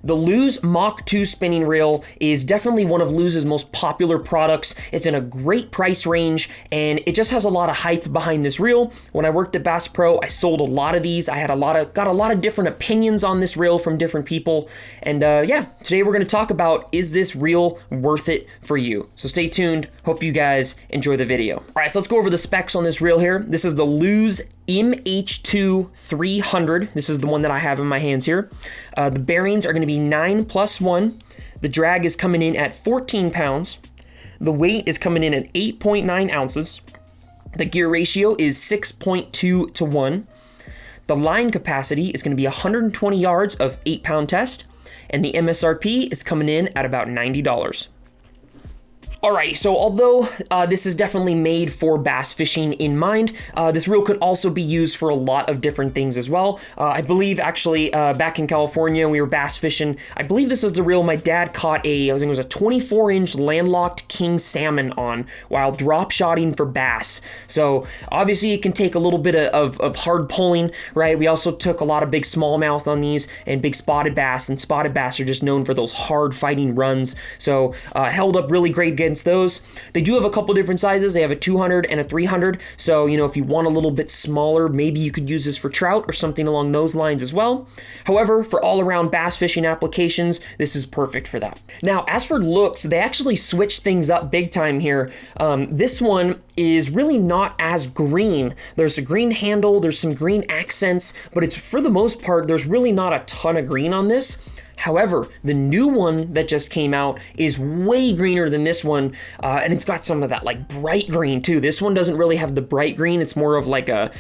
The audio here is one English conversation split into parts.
The Lews Mach 2 spinning reel is definitely one of Lews's most popular products. It's in a great price range, and it just has a lot of hype behind this reel. When I worked at Bass Pro, I sold a lot of these. I had got a lot of different opinions on this reel from different people. And yeah, today we're going to talk about, is this reel worth it for you? So stay tuned. Hope you guys enjoy the video. All right, so let's go over the specs on this reel here. This is the Lews MH2 300. This is the one that I have in my hands here. The bearings are going to be 9+1. The drag is coming in at 14 pounds. The weight is coming in at 8.9 ounces. The gear ratio is 6.2 to 1. The line capacity is going to be 120 yards of 8-pound test. And the MSRP is coming in at about $90. Alrighty, so although this is definitely made for bass fishing in mind, this reel could also be used for a lot of different things as well. I believe actually back in California, we were bass fishing. I believe this is the reel my dad caught I think it was a 24-inch landlocked king salmon on while drop shotting for bass. So obviously it can take a little bit of hard pulling, right? We also took a lot of big smallmouth on these and big spotted bass, and spotted bass are just known for those hard fighting runs. So held up really great against those. They do have a couple different sizes. They have a 200 and a 300. So, you know, if you want a little bit smaller, maybe you could use this for trout or something along those lines as well. However, for all around bass fishing applications, this is perfect for that. Now, as for looks, they actually switched things up big time here. This one is really not as green. There's a green handle, there's some green accents, but it's, for the most part, there's really not a ton of green on this. However, the new one that just came out is way greener than this one, and it's got some of that like bright green too. This one doesn't really have the bright green. It's more of like a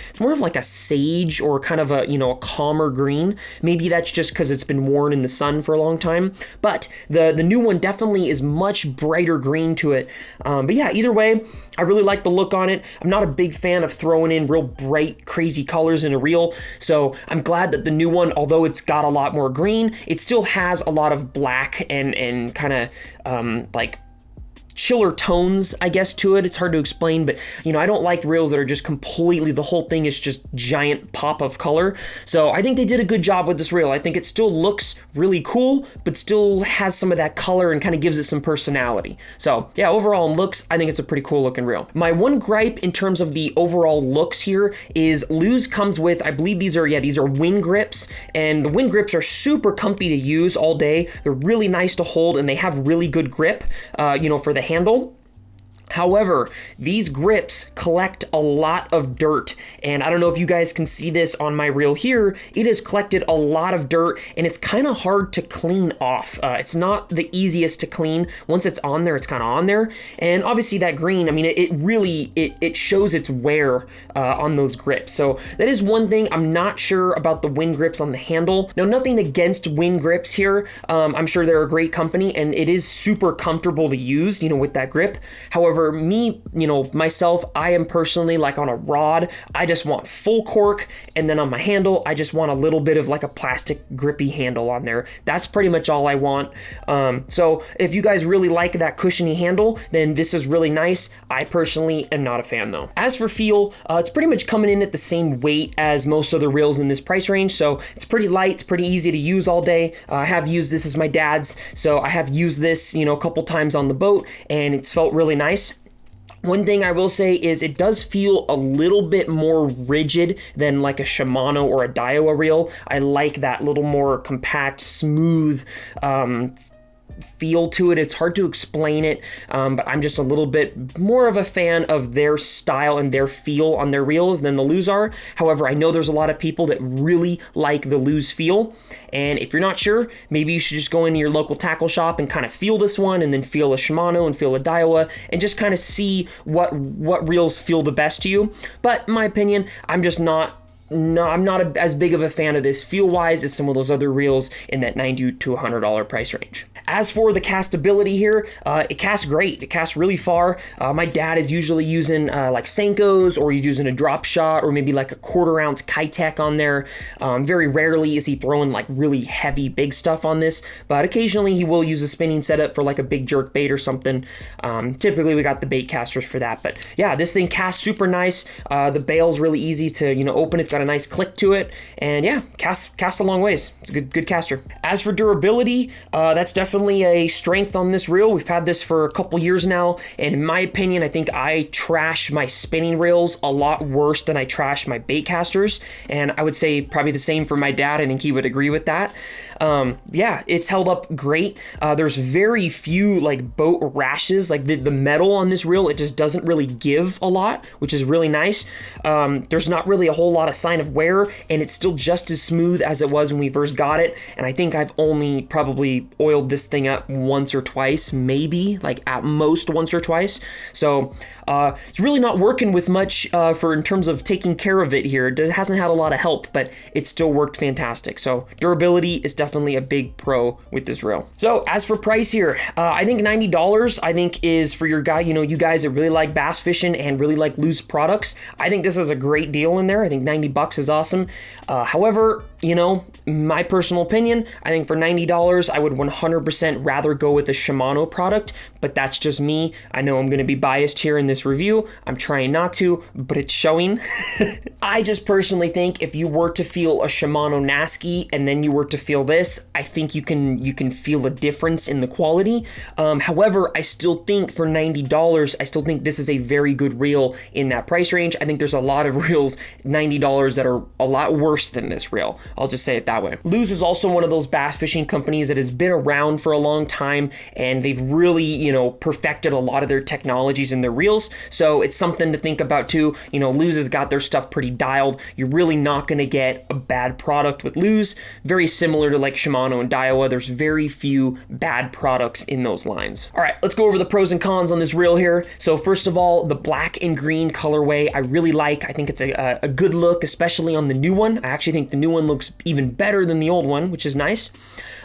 sage, or kind of a, you know, a calmer green. Maybe that's just because it's been worn in the sun for a long time. But the new one definitely is much brighter green to it. But yeah, either way, I really like the look on it. I'm not a big fan of throwing in real bright, crazy colors in a reel, so I'm glad that the new one, although it's got a lot more green, it still has a lot of black and kind of like chiller tones, I guess, to it. It's hard to explain, but you know, I don't like reels that are just completely, the whole thing is just giant pop of color. So I think they did a good job with this reel. I think it still looks really cool, but still has some of that color and kind of gives it some personality. So yeah, overall in looks, I think it's a pretty cool looking reel. My one gripe in terms of the overall looks here is Lews comes with, I believe these are wind grips, and the wind grips are super comfy to use all day. They're really nice to hold, and they have really good grip, you know, for the handle. However, these grips collect a lot of dirt, and I don't know if you guys can see this on my reel here. It has collected a lot of dirt, and it's kind of hard to clean off. It's not the easiest to clean. Once it's on there, it's kind of on there, and obviously that green, I mean, it really shows its wear on those grips. So that is one thing. I'm not sure about the wind grips on the handle. Now, nothing against wind grips here. I'm sure they're a great company, and it is super comfortable to use, you know, with that grip. However, me, you know, myself, I am personally like on a rod, I just want full cork, and then on my handle, I just want a little bit of like a plastic grippy handle on there. That's pretty much all I want. So if you guys really like that cushiony handle, then this is really nice. I personally am not a fan though. As for feel, it's pretty much coming in at the same weight as most other reels in this price range, so it's pretty light, it's pretty easy to use all day. I have used this as my dad's, so I have used this, you know, a couple times on the boat, and it's felt really nice. One thing I will say is it does feel a little bit more rigid than like a Shimano or a Daiwa reel. I like that little more compact, smooth feel to it. It's hard to explain it, but I'm just a little bit more of a fan of their style and their feel on their reels than the Lews are. However, I know there's a lot of people that really like the Lews feel, and if you're not sure, maybe you should just go into your local tackle shop and kind of feel this one, and then feel a Shimano and feel a Daiwa, and just kind of see what reels feel the best to you. But in my opinion, I'm not as big of a fan of this feel-wise as some of those other reels in that $90 to $100 price range. As for the castability here, it casts great. It casts really far. My dad is usually using like Senkos, or he's using a drop shot, or maybe like a 1/4 ounce Kitech on there. Very rarely is he throwing like really heavy big stuff on this, but occasionally he will use a spinning setup for like a big jerk bait or something. Typically we got the bait casters for that, but yeah, this thing casts super nice. The bail's really easy to, you know, open. It's got a nice click to it, and yeah, casts a long ways. It's a good caster. As for durability, that's definitely a strength on this reel. We've had this for a couple years now, and in my opinion, I think I trash my spinning reels a lot worse than I trash my bait casters, and I would say probably the same for my dad. I think he would agree with that. Yeah, it's held up great. There's very few like boat rashes, like the metal on this reel, it just doesn't really give a lot, which is really nice. There's not really a whole lot of sign of wear, and it's still just as smooth as it was when we first got it. And I think I've only probably oiled this thing up once or twice, maybe like at most once or twice. So it's really not working with much for in terms of taking care of it here. It hasn't had a lot of help, but it still worked fantastic. So durability is definitely a big pro with this reel. So as for price here, I think $90 I think is for your guy, you guys that really like bass fishing and really like Lews products. I think this is a great deal in there. I think $90 is awesome. However, my personal opinion, I think for $90, I would 100% rather go with a Shimano product, but that's just me. I know I'm going to be biased here in this review. I'm trying not to, but it's showing. I just personally think if you were to feel a Shimano Nasky and then you were to feel this, I think you can feel a difference in the quality. However, I still think for $90, I still think this is a very good reel in that price range. I think there's a lot of reels $90 that are a lot worse than this reel. I'll just say it that way. Lews is also one of those bass fishing companies that has been around for a long time, and they've really, perfected a lot of their technologies in their reels. So it's something to think about too. Lews has got their stuff pretty dialed. You're really not going to get a bad product with Lews. Very similar to like Shimano and Daiwa. There's very few bad products in those lines. All right, let's go over the pros and cons on this reel here. So first of all, the black and green colorway I really like. I think it's a good look, especially on the new one. I actually think the new one looks even better than the old one, which is nice.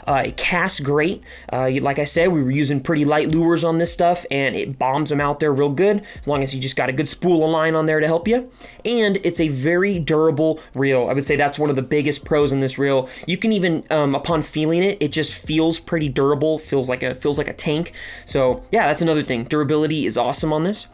It casts great. Like I said, we were using pretty light lures on this stuff, and it bombs them out there real good, as long as you just got a good spool of line on there to help you. And it's a very durable reel. I would say that's one of the biggest pros in this reel. You can even, upon feeling it, it just feels pretty durable, feels like a tank. So yeah, that's another thing. Durability is awesome on this.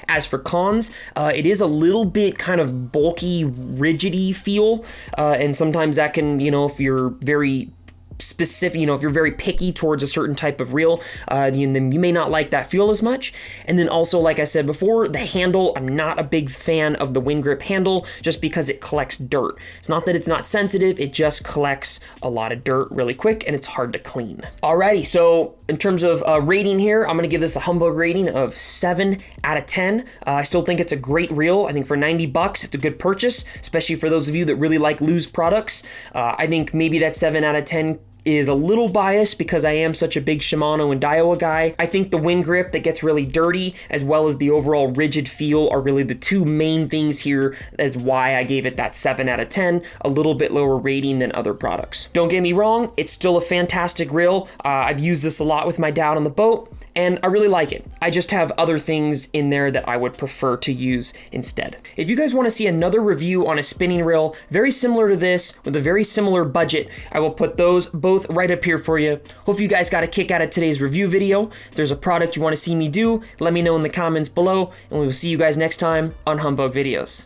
As for cons, it is a little bit kind of bulky, rigidy feel, and sometimes that can, if you're very specific, if you're very picky towards a certain type of reel, then you may not like that feel as much. And then also, like I said before, the handle, I'm not a big fan of the wind grip handle just because it collects dirt. It's not that it's not sensitive, it just collects a lot of dirt really quick and it's hard to clean. Alrighty, so in terms of rating here, I'm gonna give this a humbug rating of 7 out of 10. I still think it's a great reel. I think for $90, it's a good purchase, especially for those of you that really like Lews products. I think maybe that 7 out of 10 is a little biased because I am such a big Shimano and Daiwa guy. I think the wind grip that gets really dirty, as well as the overall rigid feel, are really the two main things here as why I gave it that 7 out of 10, a little bit lower rating than other products. Don't get me wrong, it's still a fantastic reel. I've used this a lot with my dad on the boat, and I really like it. I just have other things in there that I would prefer to use instead. If you guys want to see another review on a spinning reel very similar to this with a very similar budget, I will put those both right up here for you. Hope you guys got a kick out of today's review video. If there's a product you want to see me do, let me know in the comments below, and we will see you guys next time on Humbug Videos.